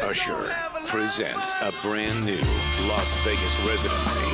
Usher presents a brand new Las Vegas residency.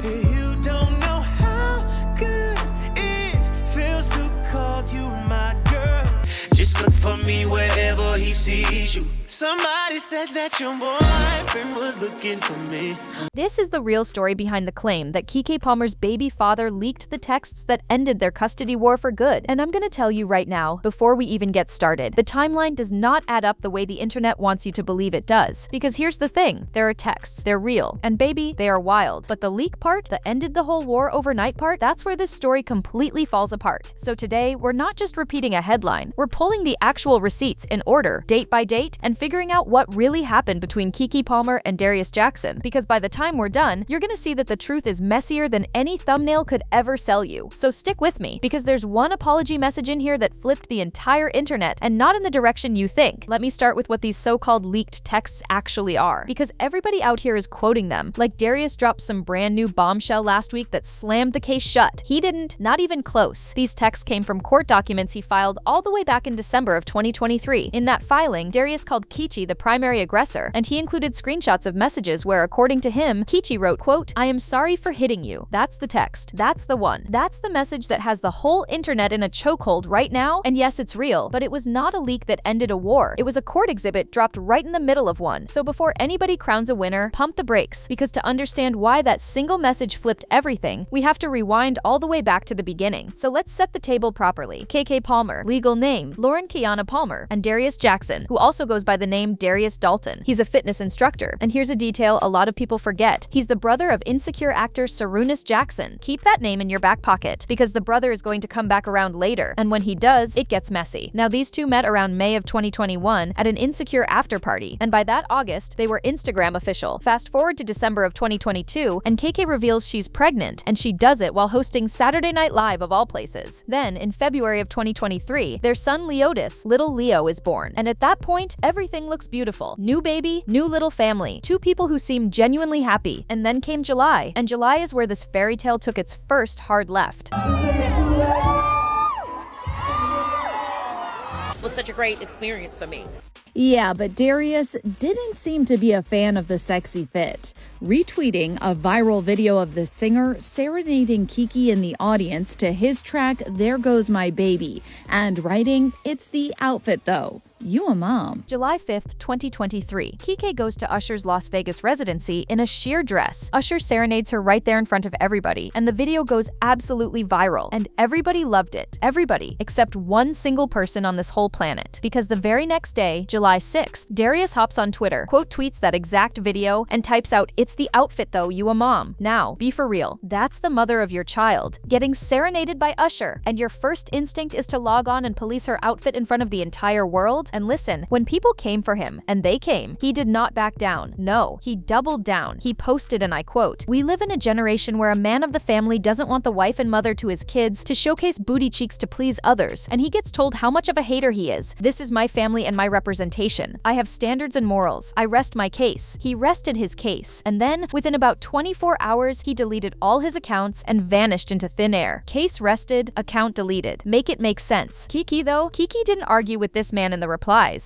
You don't know how good it feels to call you my girl. Just look for me wherever he sees you. Somebody said that your boyfriend was looking for me. This is the real story behind the claim that Keke Palmer's baby father leaked the texts that ended their custody war for good. And I'm gonna tell you right now, before we even get started, the timeline does not add up the way the internet wants you to believe it does. Because here's the thing, there are texts, they're real, and baby, they are wild. But the leak part, the ended the whole war overnight part, that's where this story completely falls apart. So today, we're not just repeating a headline, we're pulling the actual receipts in order, date by date, and figuring out what really happened between Keke Palmer and Darius Jackson. Because by the time we're done, you're gonna see that the truth is messier than any thumbnail could ever sell you. So stick with me, because there's one apology message in here that flipped the entire internet, and not in the direction you think. Let me start with what these so-called leaked texts actually are, because everybody out here is quoting them, like Darius dropped some brand new bombshell last week that slammed the case shut. He didn't, not even close. These texts came from court documents he filed all the way back in December of 2023. In that filing, Darius called Keke the primary aggressor, and he included screenshots of messages where, according to him, Keke wrote, quote, "I am sorry for hitting you." That's the text. That's the one. That's the message that has the whole internet in a chokehold right now, and yes, it's real, but it was not a leak that ended a war. It was a court exhibit dropped right in the middle of one. So before anybody crowns a winner, pump the brakes, because to understand why that single message flipped everything, we have to rewind all the way back to the beginning. So let's set the table properly. Keke Palmer, legal name, Lauren Kiana Palmer, and Darius Jackson, who also goes by the name Darius Dalton. He's a fitness instructor, and here's a detail a lot of people forget. He's the brother of Insecure actor Darius Jackson. Keep that name in your back pocket, because the brother is going to come back around later, and when he does, it gets messy. Now, these two met around May of 2021 at an Insecure after party, and by that August, they were Instagram official. Fast forward to December of 2022, and Keke reveals she's pregnant, and she does it while hosting Saturday Night Live of all places. Then, in February of 2023, their son Leotis, little Leo, is born, and at that point, everything looks beautiful. New baby, new little family, two people who seem genuinely happy. And then came July, and July is where this fairy tale took its first hard left. It was such a great experience for me. Yeah, but Darius didn't seem to be a fan of the sexy fit, retweeting a viral video of the singer serenading Keke in the audience to his track "There Goes My Baby" and writing, "It's the outfit though. You a mom." July 5th, 2023. Keke goes to Usher's Las Vegas residency in a sheer dress. Usher serenades her right there in front of everybody, and the video goes absolutely viral. And everybody loved it. Everybody, except one single person on this whole planet. Because the very next day, July 6th, Darius hops on Twitter, quote tweets that exact video, and types out, "It's the outfit though, you a mom." Now, be for real. That's the mother of your child, getting serenaded by Usher, and your first instinct is to log on and police her outfit in front of the entire world? And listen, when people came for him, and they came, he did not back down. No, he doubled down. He posted, and I quote, "We live in a generation where a man of the family doesn't want the wife and mother to his kids to showcase booty cheeks to please others, and he gets told how much of a hater he is. This is my family and my representation. I have standards and morals. I rest my case." He rested his case, and then, within about 24 hours, he deleted all his accounts and vanished into thin air. Case rested, account deleted. Make it make sense. Keke, though, Keke didn't argue with this man in the replies.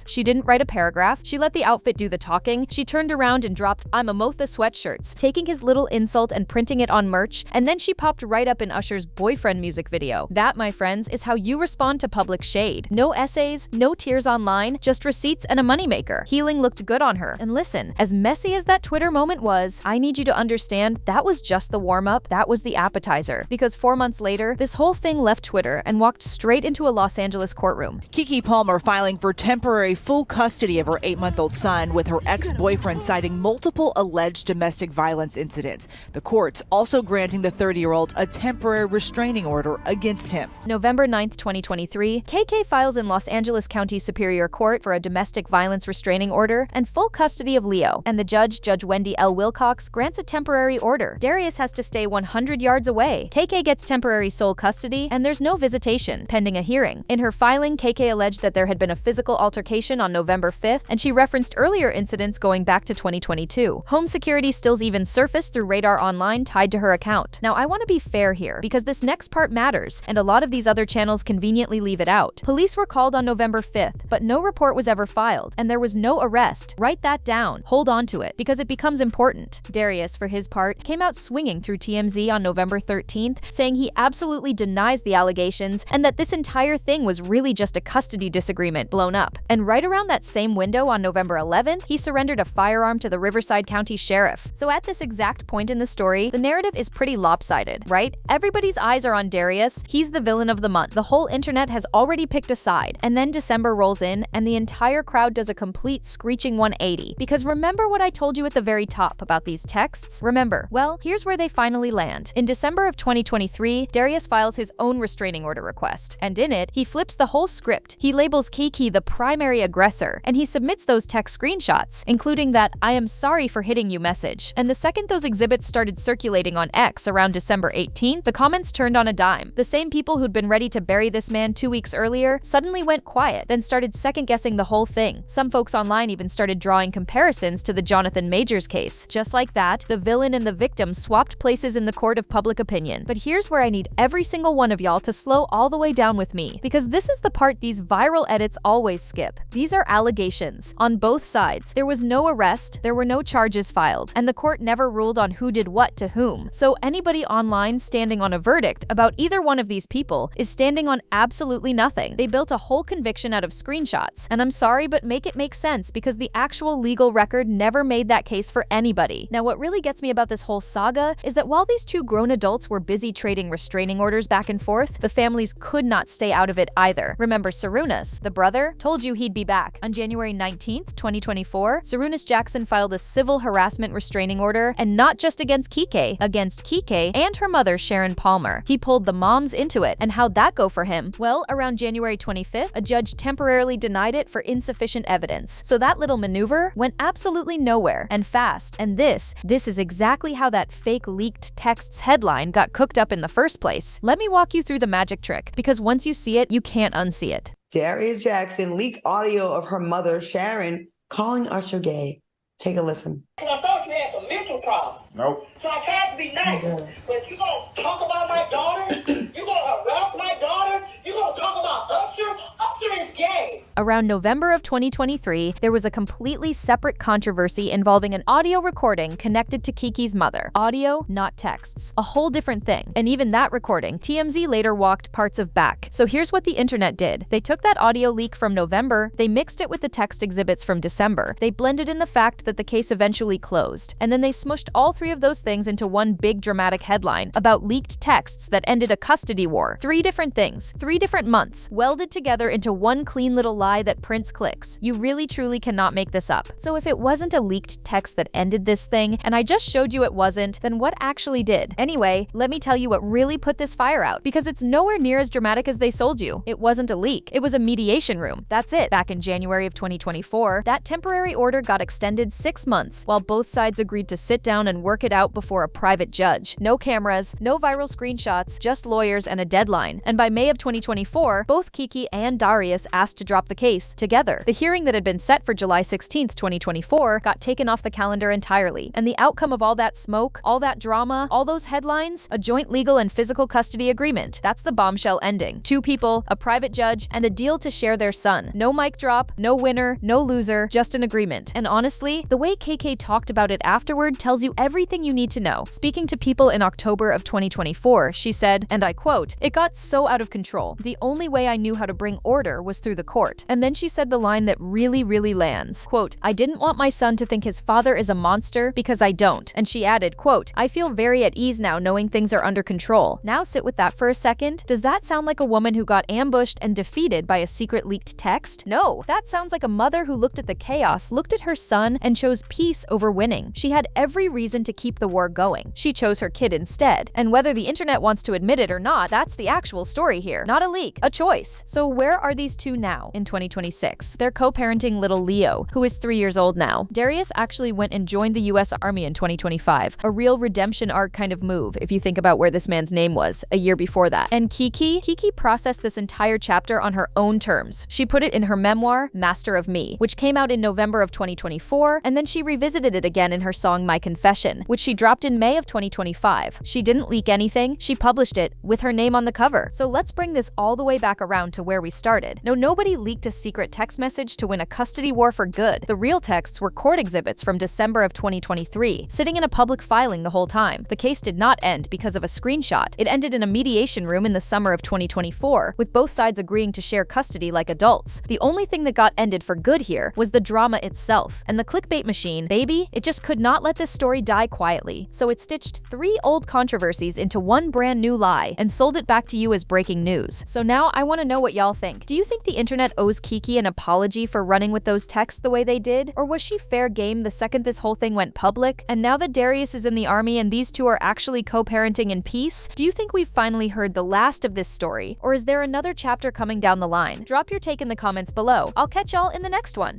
She didn't write a paragraph. She let the outfit do the talking. She turned around and dropped "I'm a Motha" sweatshirts, taking his little insult and printing it on merch, and then she popped right up in Usher's Boyfriend music video. That, my friends, is how you respond to public shade. No essays, no tears online, just receipts and a moneymaker. Healing looked good on her. And listen, as messy as that Twitter moment was, I need you to understand that was just the warm-up. That was the appetizer. Because 4 months later, this whole thing left Twitter and walked straight into a Los Angeles courtroom. Keke Palmer filing for temporary full custody of her 8-month-old son, with her ex-boyfriend citing multiple alleged domestic violence incidents. The courts also granting the 30-year-old a temporary restraining order against him. November 9th, 2023, Keke files in Los Angeles County Superior Court for a domestic violence restraining order and full custody of Leo, and the judge, Judge Wendy L. Wilcox, grants a temporary order. Darius has to stay 100 yards away. Keke gets temporary sole custody, and there's no visitation, pending a hearing. In her filing, Keke alleged that there had been a physical physical altercation on November 5th, and she referenced earlier incidents going back to 2022. Home security stills even surfaced through Radar Online tied to her account. Now, I want to be fair here, because this next part matters, and a lot of these other channels conveniently leave it out. Police were called on November 5th, but no report was ever filed, and there was no arrest. Write that down. Hold on to it, because it becomes important. Darius, for his part, came out swinging through TMZ on November 13th, saying he absolutely denies the allegations and that this entire thing was really just a custody disagreement blown up. And right around that same window on November 11th, he surrendered a firearm to the Riverside County Sheriff. So at this exact point in the story, the narrative is pretty lopsided, right? Everybody's eyes are on Darius. He's the villain of the month. The whole internet has already picked a side. And then December rolls in, and the entire crowd does a complete screeching 180. Because remember what I told you at the very top about these texts? Remember? Well, here's where they finally land. In December of 2023, Darius files his own restraining order request. And in it, he flips the whole script. He labels Keke the primary aggressor, and he submits those text screenshots, including that "I am sorry for hitting you" message. And the second those exhibits started circulating on X around December 18th, the comments turned on a dime. The same people who'd been ready to bury this man 2 weeks earlier suddenly went quiet, then started second-guessing the whole thing. Some folks online even started drawing comparisons to the Jonathan Majors case. Just like that, the villain and the victim swapped places in the court of public opinion. But here's where I need every single one of y'all to slow all the way down with me, because this is the part these viral edits always skip. These are allegations. On both sides, there was no arrest, there were no charges filed, and the court never ruled on who did what to whom. So anybody online standing on a verdict about either one of these people is standing on absolutely nothing. They built a whole conviction out of screenshots, and I'm sorry, but make it make sense, because the actual legal record never made that case for anybody. Now, what really gets me about this whole saga is that while these two grown adults were busy trading restraining orders back and forth, the families could not stay out of it either. Remember Sarunas, the brother? Told you he'd be back. On January 19th, 2024, Sarunas Jackson filed a civil harassment restraining order, and not just against Keke and her mother Sharon Palmer. He pulled the moms into it, and how'd that go for him? Well, around January 25th, a judge temporarily denied it for insufficient evidence. So that little maneuver went absolutely nowhere, and fast. And this is exactly how that fake leaked texts headline got cooked up in the first place. Let me walk you through the magic trick, because once you see it, you can't unsee it. Darius Jackson leaked audio of her mother, Sharon, calling Usher gay. Take a listen. I thought you had some mental problems. Nope. So I tried to be nice. But you gonna talk about my daughter? You gonna harass my daughter? You gonna talk about Usher? Usher is gay. Around November of 2023, there was a completely separate controversy involving an audio recording connected to Keke's mother. Audio, not texts. A whole different thing. And even that recording, TMZ later walked parts of back. So here's what the internet did. They took that audio leak from November, they mixed it with the text exhibits from December. They blended in the fact that the case eventually closed. And then they smushed all three of those things into one big dramatic headline about leaked texts that ended a custody war. 3 different things, 3 different months, welded together into one clean little lie that prints clicks. You really truly cannot make this up. So if it wasn't a leaked text that ended this thing, and I just showed you it wasn't, then what actually did? Anyway, let me tell you what really put this fire out, because it's nowhere near as dramatic as they sold you. It wasn't a leak. It was a mediation room. That's it. Back in January of 2024, that temporary order got extended 6 months, while both sides agreed to sit down and work it out before a private judge. No cameras, no viral screenshots, just lawyers and a deadline. And by May of 2024, both Keke and Darius asked to drop the case together. The hearing that had been set for July 16th, 2024 got taken off the calendar entirely. And the outcome of all that smoke, all that drama, all those headlines, a joint legal and physical custody agreement. That's the bombshell ending. 2 people, a private judge, and a deal to share their son. No mic drop, no winner, no loser, just an agreement. And honestly, the way Keke talked about it afterward tells you everything you need to know. Speaking to People in October of 2024, she said, and I quote, "It got so out of control. The only way I knew how to bring order was through the court." And then she said the line that really lands. Quote, "I didn't want my son to think his father is a monster because I don't." And she added, quote, "I feel very at ease now knowing things are under control." Now sit with that for a second. Does that sound like a woman who got ambushed and defeated by a secret leaked text? No, that sounds like a mother who looked at the chaos, looked at her son, and chose peace over winning. She had every reason to keep the war going. She chose her kid instead. And whether the internet wants to admit it or not, that's the actual story here. Not a leak, a choice. So where are these two now in 2026. They're co-parenting little Leo, who is 3 years old now. Darius actually went and joined the US Army in 2025, a real redemption arc kind of move if you think about where this man's name was a year before that. And Keke processed this entire chapter on her own terms. She put it in her memoir, Master of Me, which came out in November of 2024, and then she revisited it again in her song My Confession, which she dropped in May of 2025. She didn't leak anything, she published it with her name on the cover. So let's bring this all the way back around to where we started. No, nobody leaked a secret text message to win a custody war for good. The real texts were court exhibits from December of 2023, sitting in a public filing the whole time. The case did not end because of a screenshot. It ended in a mediation room in the summer of 2024, with both sides agreeing to share custody like adults. The only thing that got ended for good here was the drama itself. And the clickbait machine, baby, it just could not let this story die quietly. So it stitched 3 old controversies into one brand new lie and sold it back to you as breaking news. So now I want to know what y'all think. Do you think the internet owes Keke an apology for running with those texts the way they did? Or was she fair game the second this whole thing went public? And now that Darius is in the army and these two are actually co-parenting in peace, do you think we've finally heard the last of this story? Or is there another chapter coming down the line? Drop your take in the comments below. I'll catch y'all in the next one.